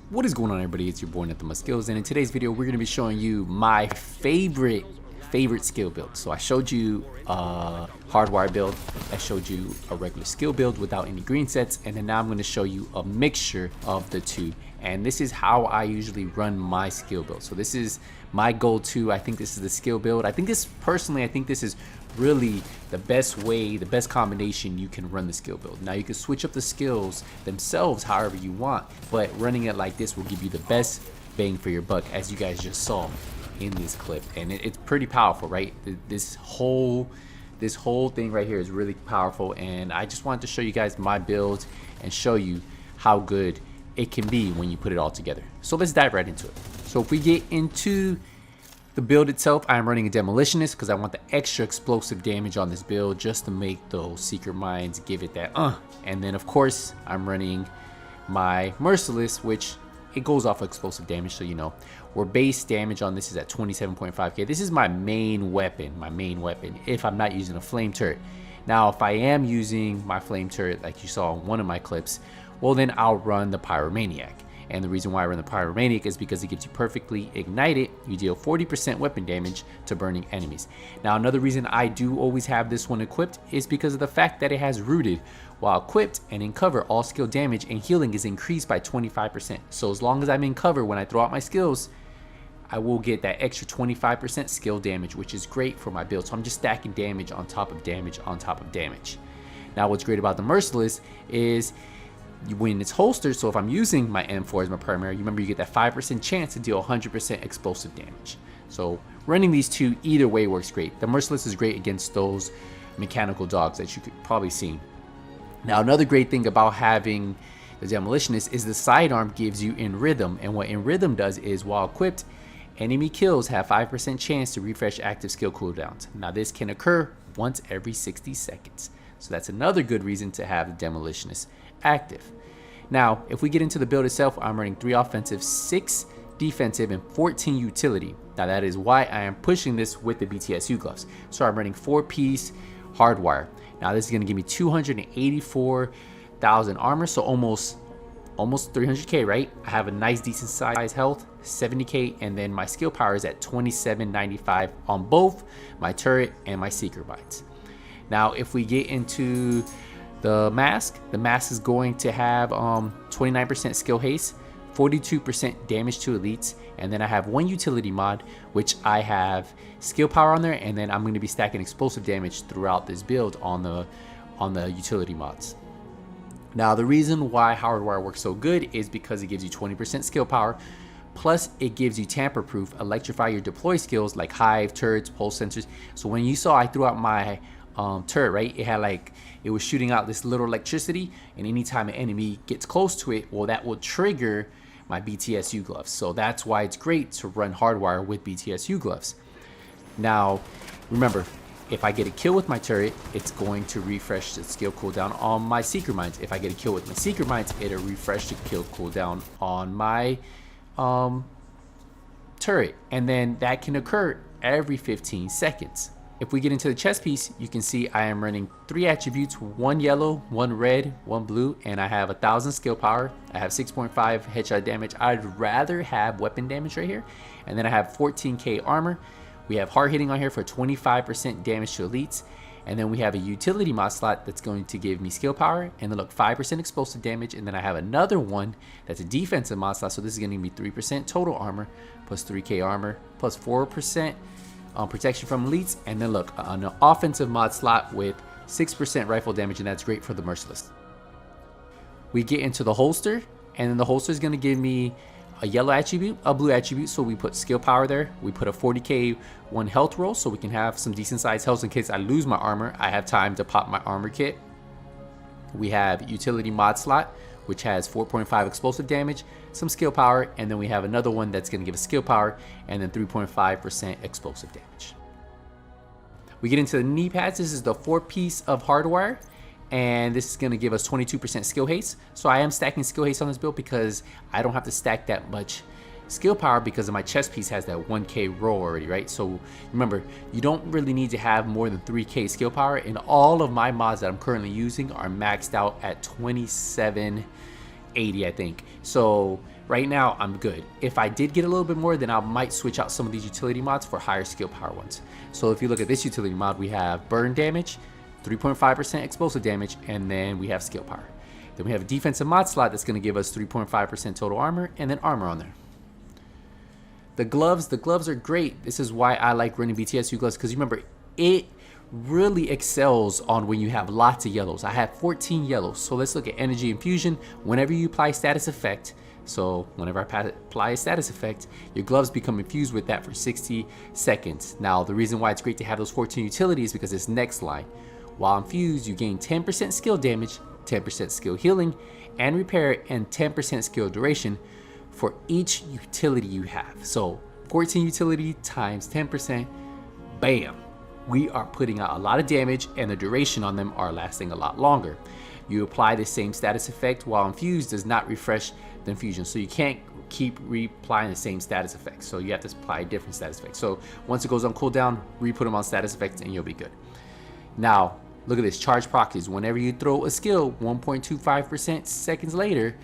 What is going on, everybody? It's your boy Nothing But Skills, and in today's video we're going to be showing you my favorite skill build. So I showed you a hardwire build, I showed you a regular skill build without any green sets, and then now I'm going to show you a mixture of the two. And this is how I usually run my skill build. So this is my go-to. I think this is the skill build. I think this is really the best way, the best combination you can run the skill build. Now you can switch up the skills themselves however you want, but running it like this will give you the best bang for your buck, as you guys just saw in this clip. And it's pretty powerful, right? This whole thing right here is really powerful, and I just wanted to show you guys my build and show you how good it can be when you put it all together. So let's dive right into it. So if we get into the build itself, I'm running a demolitionist because I want the extra explosive damage on this build just to make those secret mines give it that and then of course I'm running my merciless, which it goes off of explosive damage, so you know where base damage on this is at 27.5k. This is my main weapon if I'm not using a flame turret. Now if I am using my flame turret like you saw in one of my clips, well then I'll run the pyromaniac. And the reason why I run the pyromaniac is because it gives you perfectly ignited. You deal 40% weapon damage to burning enemies. Now another reason I do always have this one equipped is because of the fact that it has rooted. While equipped and in cover, all skill damage and healing is increased by 25%. So as long as I'm in cover when I throw out my skills, I will get that extra 25% skill damage, which is great for my build. So I'm just stacking damage on top of damage on top of damage. Now what's great about the merciless is when it's holstered, so if I'm using my M4 as my primary, remember you get that 5% chance to deal 100% explosive damage. So running these two either way works great. The merciless is great against those mechanical dogs that you could probably see. Now another great thing about having the demolitionist is the sidearm gives you in rhythm, and what in rhythm does is while equipped, enemy kills have 5% chance to refresh active skill cooldowns. Now this can occur once every 60 seconds. So that's another good reason to have the demolitionist active. Now if we get into the build itself, I'm running 3 offensive, 6 defensive, and 14 utility. Now that is why I am pushing this with the BTSU gloves. So I'm running 4-piece hardwire. Now this is going to give me 284,000 armor, so almost 300k, right? I have a nice decent size health, 70k, and then my skill power is at 2795 on both my turret and my seeker bites. Now if we get into the mask is going to have 29% skill haste, 42% damage to elites, and then I have 1 utility mod, which I have skill power on there, and then I'm going to be stacking explosive damage throughout this build on the utility mods. Now the reason why hardwire works so good is because it gives you 20% skill power, plus it gives you tamper proof, electrify your deploy skills like hive, turrets, pulse sensors. So when you saw I threw out my turret, right, it was shooting out this little electricity, and anytime an enemy gets close to it, well that will trigger my BTSU gloves. So that's why it's great to run hardwire with BTSU gloves. Now remember, if I get a kill with my turret, it's going to refresh the skill cooldown on my seeker mines. If I get a kill with my seeker mines, it'll refresh the kill cooldown on my turret, and then that can occur every 15 seconds. If we get into the chest piece, you can see I am running 3 attributes, 1 yellow, 1 red, 1 blue, and I have 1000 skill power. I have 6.5 headshot damage. I'd rather have weapon damage right here. And then I have 14k armor. We have hard hitting on here for 25% damage to elites. And then we have a utility mod slot that's going to give me skill power, and then look, 5% explosive damage. And then I have another one that's a defensive mod slot, so this is going to give me 3% total armor, plus 3k armor, plus 4% protection from elites, and then look, an offensive mod slot with 6% rifle damage, and that's great for the merciless. We get into the holster, and then the holster is going to give me a yellow attribute, a blue attribute, so we put skill power there. We put a 40k 1 health roll, so we can have some decent sized health in case I lose my armor. I have time to pop my armor kit. We have utility mod slot, which has 4.5 explosive damage, some skill power, and then we have another one that's going to give us skill power, and then 3.5% explosive damage. We get into the knee pads. This is the 4-piece of hardwire, and this is going to give us 22% skill haste. So I am stacking skill haste on this build because I don't have to stack that much skill power because of my chest piece has that 1k roll already, right? So remember, you don't really need to have more than 3k skill power, and all of my mods that I'm currently using are maxed out at 2780, I think. So Right now, I'm good. If I did get a little bit more, then I might switch out some of these utility mods for higher skill power ones. So if you look at this utility mod, we have burn damage, 3.5% explosive damage, and then we have skill power. Then we have a defensive mod slot that's going to give us 3.5% total armor, and then armor on there. The gloves are great. This is why I like running BTSU gloves, because remember, it really excels on when you have lots of yellows. I have 14 yellows. So let's look at energy infusion. Whenever you apply status effect, so whenever I apply a status effect, your gloves become infused with that for 60 seconds. Now, the reason why it's great to have those 14 utilities is because this next line. While infused, you gain 10% skill damage, 10% skill healing and repair, and 10% skill duration for each utility you have. So 14 utility times 10%, bam. We are putting out a lot of damage, and the duration on them are lasting a lot longer. You apply the same status effect while infused does not refresh the infusion. So you can't keep reapplying the same status effects. So you have to apply different status effects. So once it goes on cooldown, re-put them on status effects and you'll be good. Now, look at this, charge proxies. Whenever you throw a skill, 1.25% seconds later,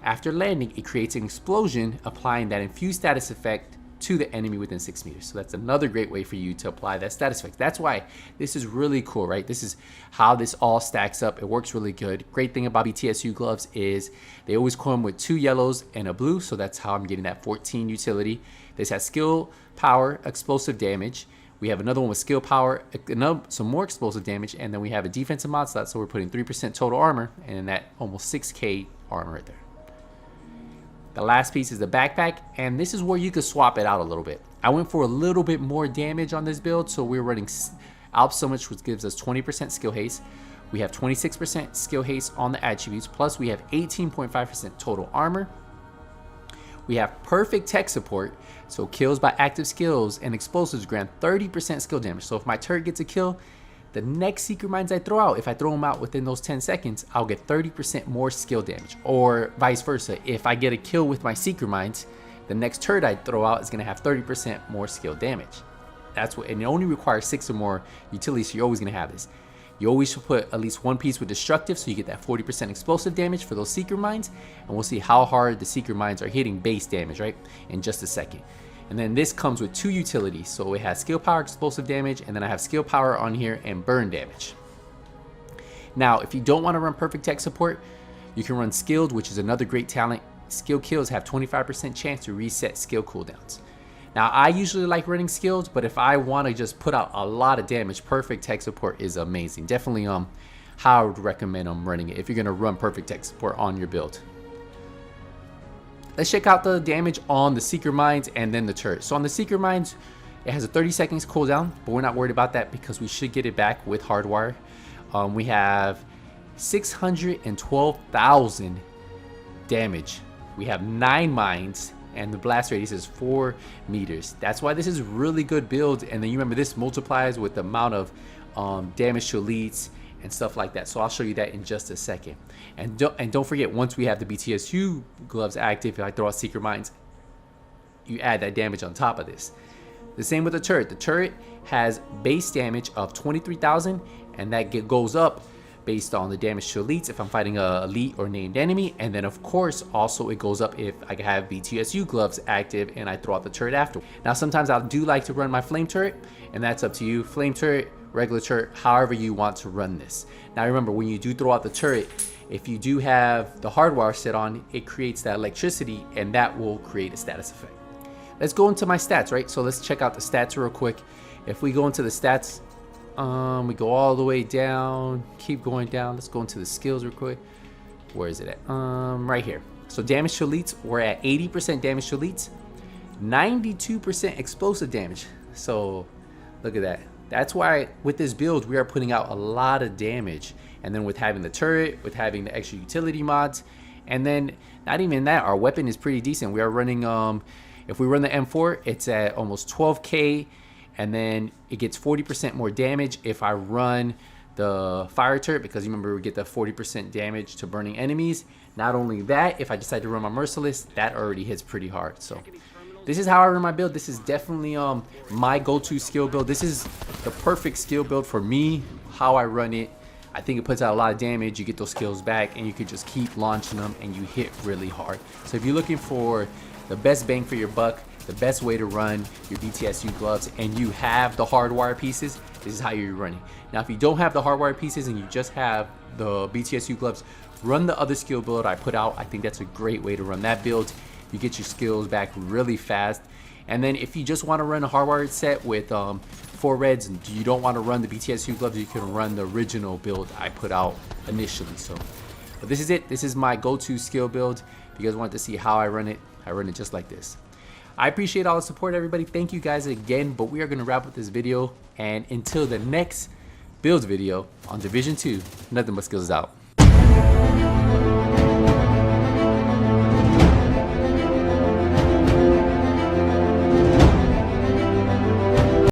after landing, it creates an explosion, applying that infused status effect to the enemy within 6 meters. So that's another great way for you to apply that status effect. That's why this is really cool, right? This is how this all stacks up. It works really good. Great thing about BTSU gloves is they always come with 2 yellows and a blue. So that's how I'm getting that 14 utility. This has skill, power, explosive damage. We have another one with skill power, some more explosive damage, and then we have a defensive mod slot, so we're putting 3% total armor, and that almost 6k armor right there. The last piece is the backpack, and this is where you could swap it out a little bit. I went for a little bit more damage on this build, so we're running Alp Summit, which gives us 20% skill haste. We have 26% skill haste on the attributes, plus we have 18.5% total armor. We have perfect tech support, so kills by active skills and explosives grant 30% skill damage. So if my turret gets a kill, the next secret mines I throw out, if I throw them out within those 10 seconds, I'll get 30% more skill damage. Or vice versa, if I get a kill with my secret mines, the next turret I throw out is going to have 30% more skill damage. That's what, and it only requires 6 or more utilities, so you're always going to have this. You always should put at least one piece with destructive, so you get that 40% explosive damage for those secret mines, and we'll see how hard the secret mines are hitting base damage, right, in just a second. And then this comes with 2 utilities, so it has skill power, explosive damage, and then I have skill power on here and burn damage. Now, if you don't want to run perfect tech support, you can run skilled, which is another great talent. Skill kills have 25% chance to reset skill cooldowns. Now, I usually like running skilled, but if I want to just put out a lot of damage, perfect tech support is amazing. Definitely how I would recommend running it if you're going to run perfect tech support on your build. Let's check out the damage on the secret mines and then the turret. So on the secret mines, it has a 30 seconds cooldown, but we're not worried about that because we should get it back with hardwire. We have 612,000 damage. We have 9 mines, and the blast radius is 4 meters. That's why this is really good build. And then you remember this multiplies with the amount of damage to elites and stuff like that. So I'll show you that in just a second. And don't forget, once we have the BTSU gloves active, if I throw out secret mines, you add that damage on top of this. The same with the turret. The turret has base damage of 23,000, and that goes up based on the damage to elites if I'm fighting a elite or named enemy. And then of course also it goes up if I have BTSU gloves active and I throw out the turret after. Now sometimes I do like to run my flame turret, and that's up to you. Flame turret, regular turret, however you want to run this. Now remember, when you do throw out the turret, if you do have the hardwire set on, it creates that electricity, and that will create a status effect. Let's go into my stats, right? So let's check out the stats real quick. If we go into the stats, we go all the way down, keep going down. Let's go into the skills real quick. Where is it at? Right here. So damage to elites, we're at 80% damage to elites, 92% explosive damage. So look at that. That's why with this build, we are putting out a lot of damage. And then with having the turret, with having the extra utility mods, and then not even that, our weapon is pretty decent. We are running, if we run the M4, it's at almost 12k, and then it gets 40% more damage if I run the fire turret, because you remember we get the 40% damage to burning enemies. Not only that, if I decide to run my merciless, that already hits pretty hard. So this is how I run my build. This is definitely my go-to skill build. This is the perfect skill build for me, how I run it. I think it puts out a lot of damage. You get those skills back and you can just keep launching them and you hit really hard. So if you're looking for the best bang for your buck, the best way to run your BTSU gloves, and you have the hardwire pieces, this is how you're running. Now if you don't have the hardwire pieces and you just have the BTSU gloves, run the other skill build I put out. I think that's a great way to run that build. You get your skills back really fast. And then if you just want to run a hardwired set with 4 reds and you don't want to run the BTSU gloves, you can run the original build I put out initially. So, but this is it. This is my go-to skill build. If you guys want to see how I run it just like this. I appreciate all the support, everybody. Thank you guys again, but we are going to wrap up this video. And until the next build video on Division 2, nothing but skills out.